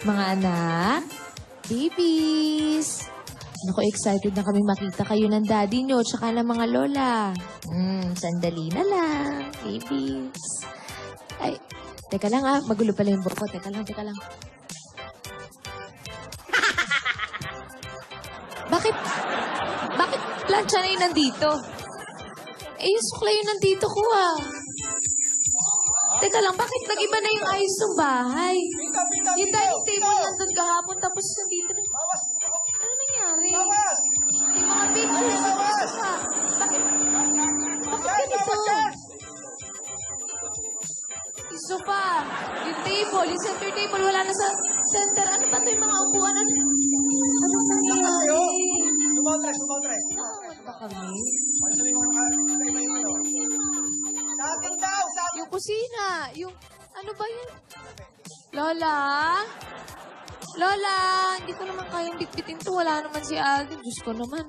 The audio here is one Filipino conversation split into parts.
Mga anak, babies. Naku, excited na kami makita kayo ng daddy nyo tsaka ng mga lola. Sandali na lang, babies. Ay, teka lang magulo pala yung buhok ko. Teka lang. Bakit plancha na yun nandito? Yung sukla yun nandito ko Teka lang, bakit nag-iba na yung ayos ng bahay? Yung dining table nandun kahapon, tapos nandito na. Ano nangyari? Yung mga pictures, bakit ganito? Iso pa, yung table, yung center table, wala na sa center. Ano ba ito yung mga upuan? Ano nangyari? Sumotres. Ano ba kami? Sa atin daw! Yung kusina, yung, ano ba yun? Lola? Lola, hindi ko naman kayang bitbitin to. Wala naman si Alden. Diyos ko naman.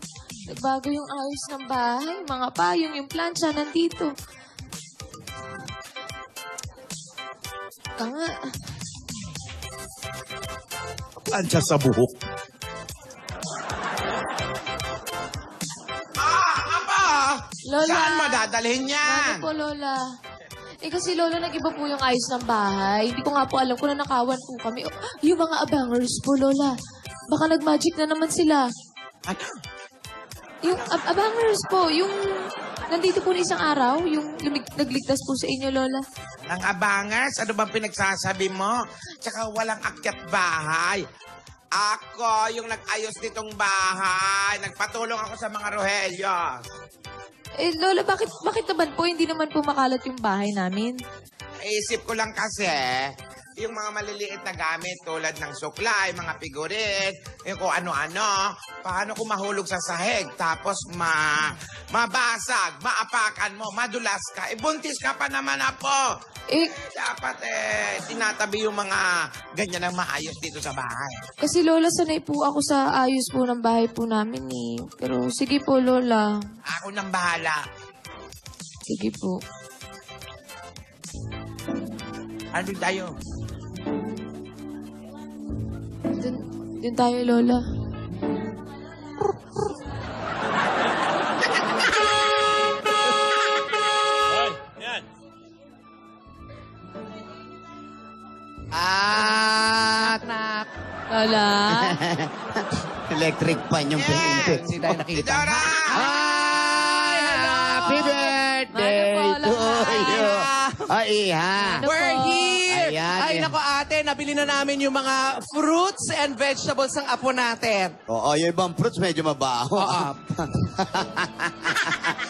Nagbago yung ayos ng bahay. Mga payong, yung plancha nandito. Nga. Plancha sa buhok. Lola. Saan mo dadalhin yan? Ano po, Lola? Kasi Lola, nag-iba po yung ayos ng bahay. Hindi ko nga po alam kung nanakawan po kami. Yung mga abangers po, Lola. Baka nag-magic na naman sila. Ano? Yung abangers po, yung nandito po na isang araw, yung nagligtas po sa inyo, Lola. Ang abangers? Ano bang pinagsasabi mo? Tsaka walang akyat bahay. Ako yung nag-ayos nitong bahay. Nagpatulong ako sa mga Rogelio. Lola, bakit naman po? Hindi naman po makalat yung bahay namin. Isip ko lang kasi, yung mga maliliit na gamit tulad ng suklay, mga figurin, yung kung ano-ano, paano kung mahulog sa sahig, tapos mabasag, maapakan mo, madulas ka, buntis ka pa naman po. Dapat tinatabi yung mga ganyan na maayos dito sa bahay. Kasi Lola, sanay po ako sa ayos po ng bahay po namin Pero sige po, Lola. Ako nang bahala. Sige po. Ano tayo? Dun tayo, Lola. Nak. Lola. Electric pan yung pinindot. Hindi tayo nakita. Dora! Happy birthday Ano po, to you. Ay, iha. We're here! Ayan, Ay, eh. nako ate, nabili na namin yung mga fruits and vegetables ng apo natin. Oo, yung ibang fruits medyo mabaho. Oo.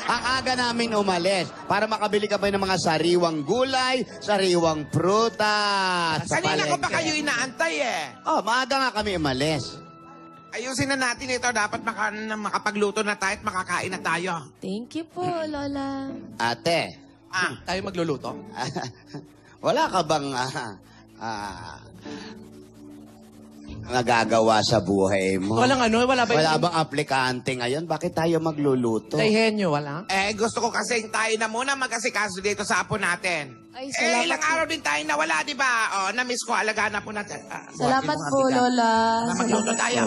Ang aga namin umalis para makabili ka pa ng mga sariwang gulay, sariwang prutas. sa Kanina ko pa palengke. kayo inaantay Oh, maaga nga kami umalis. Ayusin na natin ito. Dapat makapagluto na tayo at makakain na tayo. Thank you po, Lola. Ate, Tayo magluluto. wala ka bang nagagawa sa buhay mo? Wala Wala bang aplikante ngayon? Bakit tayo magluluto? Henyo, wala? Gusto ko kasi tayo na muna mag-asikaso dito sa apo natin. Ay, salamat Ilang po. araw din tayo nawala, di ba? Na-miss ko. Alagaan na po natin. Salamat buhatin mo po, nga, bigat. Lola. Magluto tayo.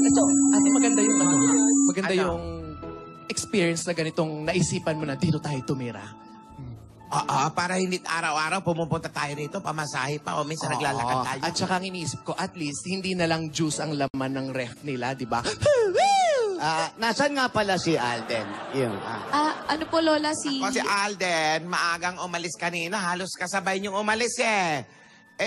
Ito, ate, maganda yung maganda Ano? yung experience na ganitong naisipan mo na dito tayo tumira. Para hindi araw-araw pumupunta tayo rito, pamasahe pa, o minsan naglalakad tayo. At saka ang iniisip ko, at least, hindi na lang juice ang laman ng ref nila, di ba? Nasaan nga pala si Alden? Yung, Ano po, Lola, Kasi Alden, maagang umalis kanina. Halos kasabay niyong umalis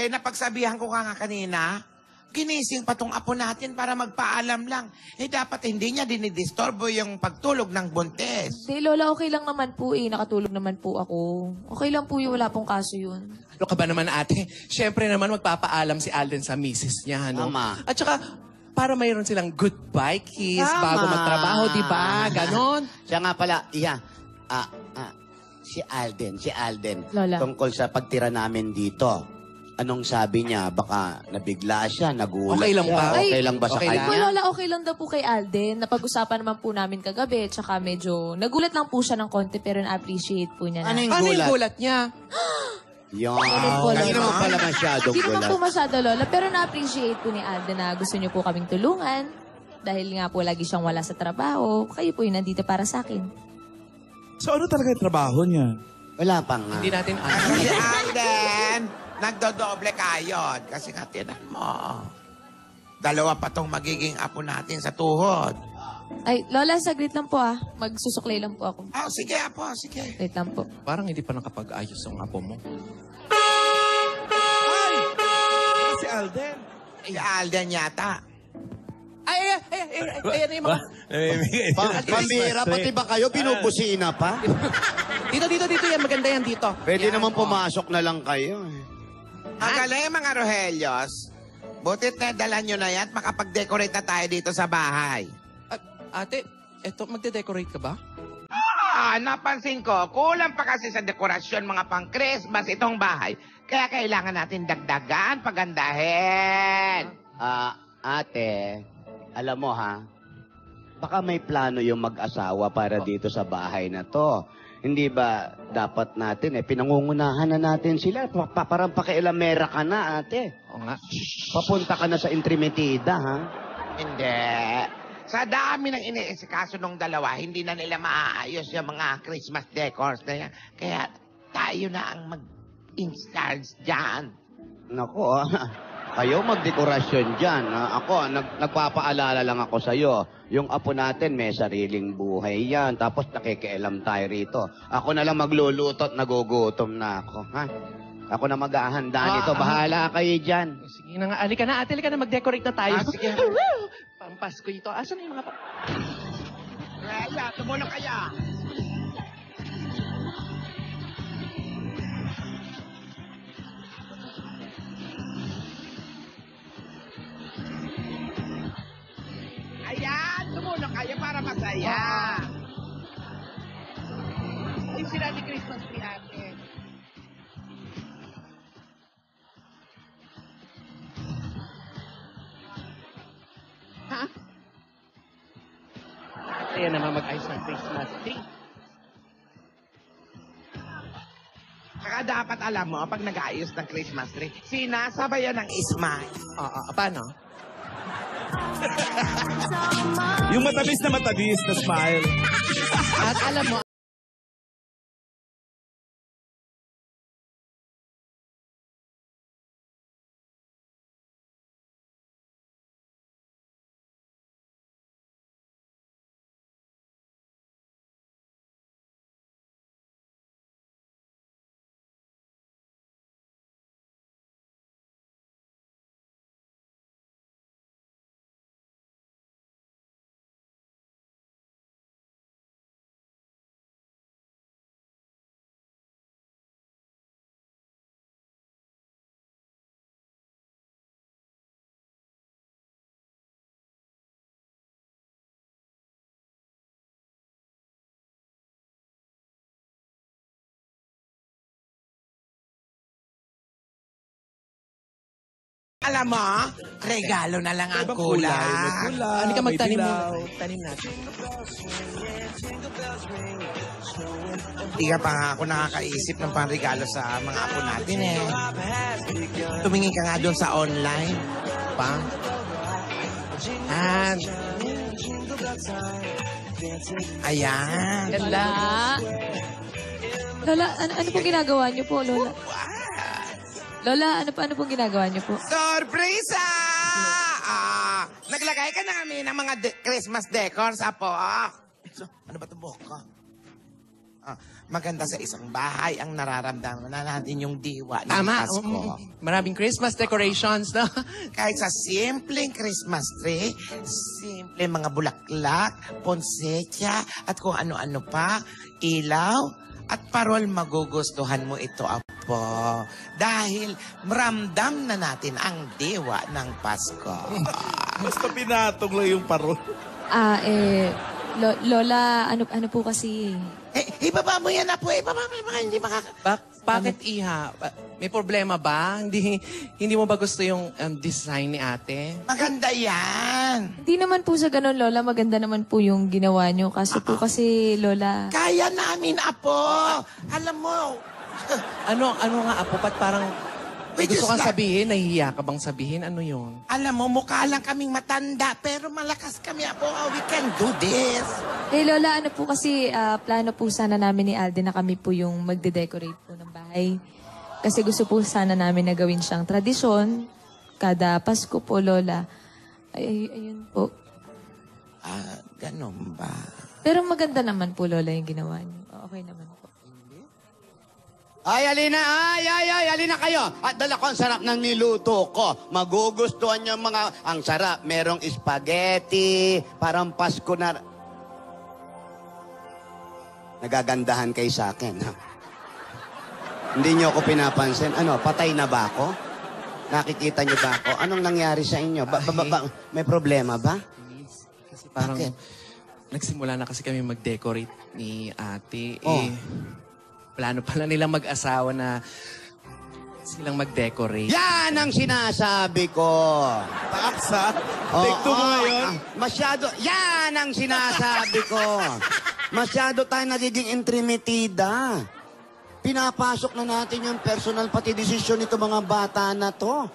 napagsabihan ko nga kanina, ginising pa tong apo natin para magpaalam lang. Dapat hindi niya dinidisturbo yung pagtulog ng buntis. Di, Lola, okay lang naman po Nakatulog naman po ako. Okay lang po wala pong kaso yun. Ano ka ba naman, ate? Siyempre naman magpapaalam si Alden sa misis niya, no? Tama. At saka, para mayroon silang goodbye kiss Tama. bago magtrabaho, di ba? Ganon. Siya nga pala, si Alden. Lola. Tungkol sa pagtira namin dito. Anong sabi niya? Baka nabigla siya, nagulat Okay lang siya. ba? Okay lang ba sa Okay lang. Po, kanya? Lola, okay lang daw po kay Alden. Napag-usapan naman po namin kagabi. Tsaka medyo nagulat lang po siya ng konti pero na-appreciate po niya na. Ano yung Ano yung gulat? gulat niya? Yan. Ganun po, Hindi Lola. naman pala masyadong Hindi naman gulat. po masyado, Lola. Pero na-appreciate po ni Alden na gusto niyo po kaming tulungan. Dahil nga po lagi siyang wala sa trabaho. Kayo po yung nandito para sa akin. So ano talaga yung trabaho niya? Wala pa nga. Hindi natin Si Alden, nagdodoble kayod. Kasi nga, tinan mo. Dalawa pa tong magiging apo natin sa tuhod. Ay, Lola, saglit lang po ah. Magsusuklay lang po ako. Oh, sige, apo, sige. Wait lang po. Parang hindi pa nakapag-ayos ang apo mo. Si Alden. Si Alden yata. Ayan yung mga... Pambira, pati ba kayo binubusina pa? Dito yan. Maganda yan dito. Pwede Yan naman po. pumasok na lang kayo. Magaling mga Rohelios. Butit na dala nyo na yan, makapag-decorate na tayo dito sa bahay. Ate, eto, magde-decorate ka ba? Napansin ko, kulang pa kasi sa dekorasyon mga pang-Christmas itong bahay. Kaya kailangan natin dagdagan, pagandahin. Ate, alam mo ha, baka may plano yung mag-asawa para dito sa bahay na to. Hindi ba dapat natin pinangungunahan na natin sila? Parang pakialamera ka na, ate. Oo nga. Papunta ka na sa intrimitida, ha? Hindi. Sa dami ng iniisikaso ng dalawa, hindi na nila maaayos yung mga Christmas decors na yan. Kaya tayo na ang mag-in-charge dyan. Nako, kayo magdekorasyon dyan. Ako, nagpapaalala lang ako sa'yo. Yung apo natin may sariling buhay yan. Tapos nakikialam tayo rito. Ako na lang magluluto at nagugutom na ako. Ha? Ako na maghahanda nito. Bahala kayo dyan. Sige na nga. Alika na, ate. Alika na. Mag-decorate na tayo. Sige. Pampasko ito. Asan yung mga... Kaya, tumulong kaya. Ayan, tumulong kayo para masaya. Yung sila ni Christmas tree ate. Ayan naman mag-ayos ng Christmas tree. Saka dapat alam mo, pag nag-aayos ng Christmas tree, sinasabayan ng smile. Paano? Yung matamis na smile. At alam mo, Alam mo, regalo na lang ang May kulang. kulay. ano ka may magtanim mo? dilaw. Tanim natin. Hindi ka pa nga ako nakakaisip ng panregalo sa mga apo natin eh. Tumingin ka nga doon sa online. Pa? And, Ayan. ganda. Lola, ano pong ginagawa niyo po, Lola? Lola, ano pong ginagawa niyo po? Sorpresa! Naglagay ka na kami ng mga Christmas decors, apo. Ano ba ito, boka? Maganda sa isang bahay ang nararamdaman na natin yung diwa ng Tama. Pasko. Maraming Christmas decorations, no? Kahit sa simpleng Christmas tree, simple mga bulaklak, ponsetya, at kung ano-ano pa, ilaw, at parol magugustuhan mo ito, apo. Dahil ramdam na natin ang diwa ng Pasko. Basta pinatong lang yung parol. Lola, ano po kasi? Ibaba mo yan, apo. Ibaba mo yung mga hindi Bakit, Iha? May problema ba? Hindi mo ba gusto yung design ni ate? Maganda yan. Hindi naman po sa ganun, Lola. Maganda naman po yung ginawa niyo. Kaso po kasi, Lola... Kaya namin, apo. Alam mo, Ano nga, Apo? Ba't parang may Which gusto is kang not- sabihin? Nahihiya ka bang sabihin? Ano yun? Alam mo, mukha lang kaming matanda, pero malakas kami, Apo. We can do this. Eh, Lola, ano po kasi, plano po sana namin ni Alden na kami po yung magde-decorate po ng bahay. Kasi gusto po sana namin na gawin siyang tradisyon. Kada Pasko po, Lola. Ayun po. Ganun ba? Pero maganda naman po, Lola, yung ginawa niyo. Okay naman po. Ay, alina kayo. At dala ko ang sarap ng niluto ko. Magugustuhan niyo mga, ang sarap. Merong spaghetti, parang Pasko na. Nagagandahan kayo sa akin, ha? Hindi niyo ako pinapansin. Ano, patay na ba ako? Nakikita niyo ba ako? Anong nangyari sa inyo? May problema ba? Kasi parang Bakit? nagsimula na kasi kami mag-decorate ni ate. Oh. Plano pala nilang mag-asawa na silang mag-decorate. Yan ang sinasabi ko. Taas ha? Take two mo ngayon. Masyado, yan ang sinasabi ko. Masyado tayo nagiging intrimitida. Pinapasok na natin yung personal pati desisyon nito mga bata na to.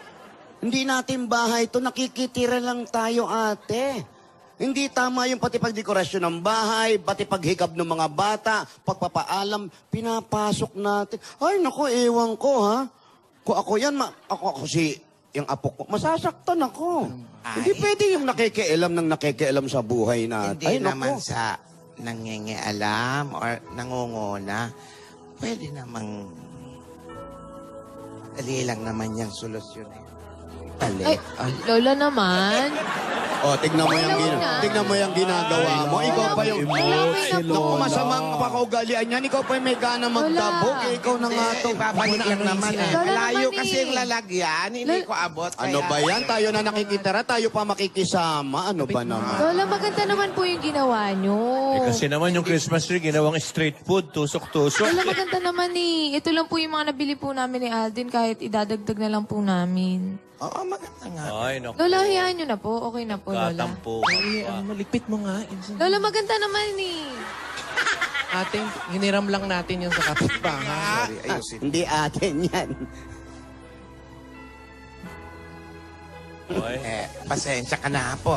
Hindi natin bahay to, nakikitira lang tayo, ate. Hindi tama yung pati pagdekorasyon ng bahay, pati paghikab ng mga bata, pagpapaalam, pinapasok natin. Ay, naku, ewan ko, ha? Kung ako yan, ako si yung apo ko, masasaktan ako. Hindi pwede yung nakikialam sa buhay natin. Hindi Ay, naku. naman sa nangingialam or nangunguna. Pwede namang dali lang naman yung solusyon. Dali. Ay, Lola naman. O, tignan mo yung, Wala na. tignan mo yung ginagawa mo. Ikaw pa yung... Wala Naku, masamang pakaugalian yan. Ikaw pa yung may gana magdabog. Wala. Ikaw na nga to. Babalik lang naman eh. Lola Malayo naman kasi eh. yung lalagyan. Hindi ko abot. Ano ba yan? Tayo na nakikitira, tayo pa makikisama. Ano ba naman? Lola, maganda naman po yung ginawa niyo. Kasi naman yung Christmas tree, ginawang street food, tusok-tusok. Lola, maganda naman eh. Ito lang po yung mga nabili po namin ni Alden kahit idadagdag na lang po namin. Oo, maganda nga. Ay, naku. Lola, hayaan nyo na po. Okay na po, Lola. Katampo. Eh, maligpit mo nga. Lola, maganda naman eh. Ate, hiniram lang natin yun sa kapitbahay. Sorry, ayusin. Hindi atin yan. Pasensya ka na po.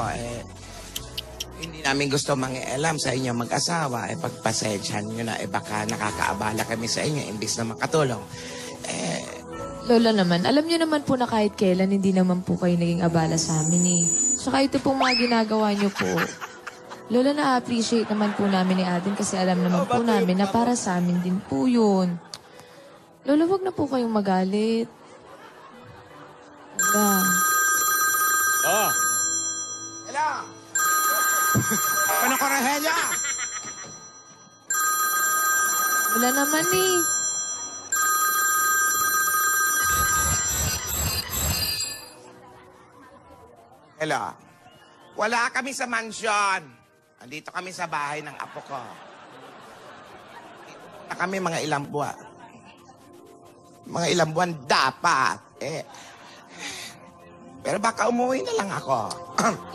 Hindi namin gusto mangialam sa inyo mag-asawa. Pagpasensyahan nyo na, baka nakakaabala kami sa inyo imbis na makatulong. Lola naman, alam niyo naman po na kahit kailan hindi naman po kayo naging abala sa amin eh. Saka ito pong mga ginagawa niyo po. Lola, na-appreciate naman po namin ni Alden kasi alam naman po namin na para sa amin din po yun. Lola, wag na po kayong magalit. Lola. Oh, Hello! Ano ko, Rogelio? Wala naman eh. Hello? Wala kami sa mansion. Andito kami sa bahay ng apo ko. Na kami mga ilang buwan. Mga ilang buwan dapat. Pero baka umuwi na lang ako.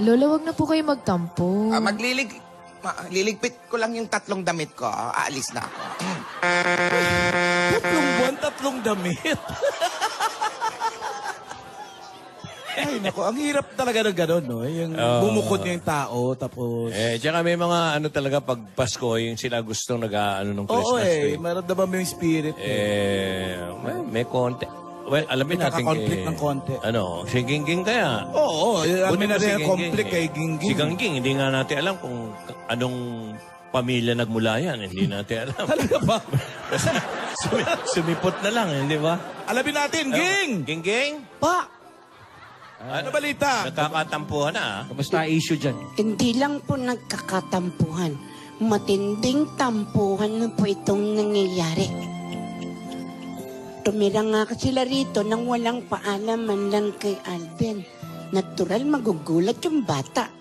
Lola, wag na po kayo magtampo. Liligpit ko lang yung 3 damit ko. Aalis na ako. 3 buwan, 3 damit. Ay, naku, ang hirap talaga ng gano'n, no? Yung bumukod yung tao, tapos... tsaka may mga ano talaga pag Pasko, yung sila gustong nag-ano ng Oo, Christmas tree. maramdaman mo yung spirit. May konti. Well, alamin natin Nagkaka-conflict ng konti. Ano, si Gingging kaya? Oo, alam Buti na pa si rin ang Gingging, conflict kay Gingging. Si Gingging, hindi nga natin alam kung anong pamilya nagmula yan. Hindi natin alam. Talaga ba? Sumipot na lang, hindi ba? Alamin natin, Ging! Gingging? Pa! Ano balita? Nagkakatampuhan na, ah. Kamusta issue dyan? Hindi lang po nagkakatampuhan. Matinding tampuhan na po itong nangyayari. Tumira nga sila rito nang walang paalam man lang kay Alden. Natural magugulat yung bata.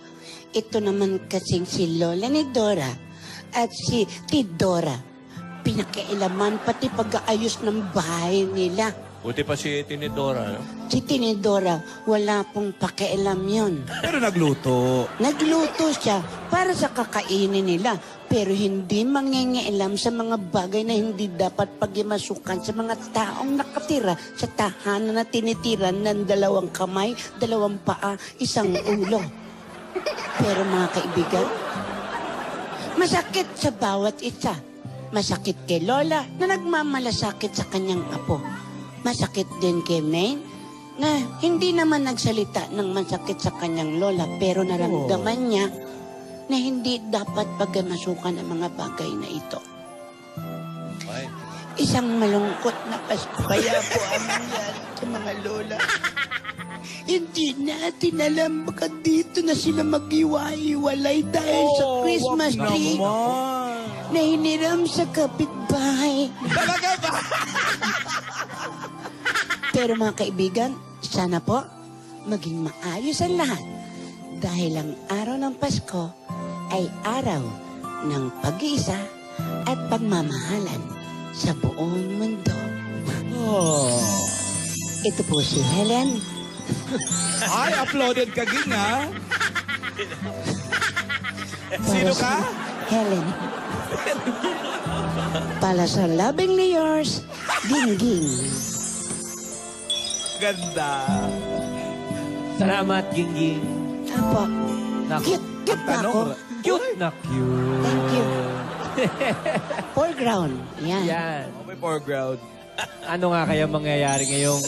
Ito naman kasing si Lola ni Dora at si Tidora. Pinakialaman pati pag-aayos ng bahay nila. Buti pa si Tinidora, no? Si Tinidora, wala pong pakialam yun. Pero nagluto. Nagluto siya para sa kakainin nila. pero hindi mangingialam sa mga bagay na hindi dapat pagimasukan sa mga taong nakatira sa tahanan na tinitiran ng 2 kamay, 2 paa, 1 ulo. Pero mga kaibigan, masakit sa bawat isa. Masakit kay Lola na nagmamalasakit sa kanyang apo. Masakit din kay Maine na hindi naman nagsalita ng masakit sa kanyang lola pero naramdaman niya na hindi dapat pagmasukan ang mga bagay na ito. Isang malungkot na Pasko kaya po ang nangyari sa mga lola. Hindi natin alam baka dito na sila mag-iwa-iwalay dahil sa Christmas tree na hiniram sa kapitbahay. Talaga ba? Pero mga kaibigan, sana po maging maayos ang lahat dahil ang araw ng Pasko ay araw ng pag-iisa at pagmamahalan sa buong mundo. Ito po si Helen. Ay, uploaded ka, Ging, ha? Sino ka? Helen. Para sa lovingly yours, Gingging. Ganda. Salamat, Gingging. Apo. Naku. Cute na ako. Cute na cute. Thank you. Foreground. Yan. Yan. May foreground. Ano nga kaya mangyayari ngayong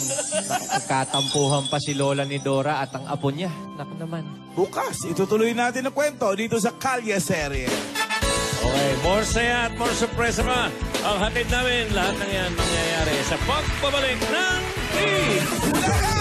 katampuhan pa si Lola ni Dora at ang apo niya? Naku naman. Bukas, itutuloy natin ang kwento dito sa Kalye Serye. Okay, more saya at more surpresa pa. Ang hatid namin, lahat ng yan mangyayari sa pagbabalik ng Team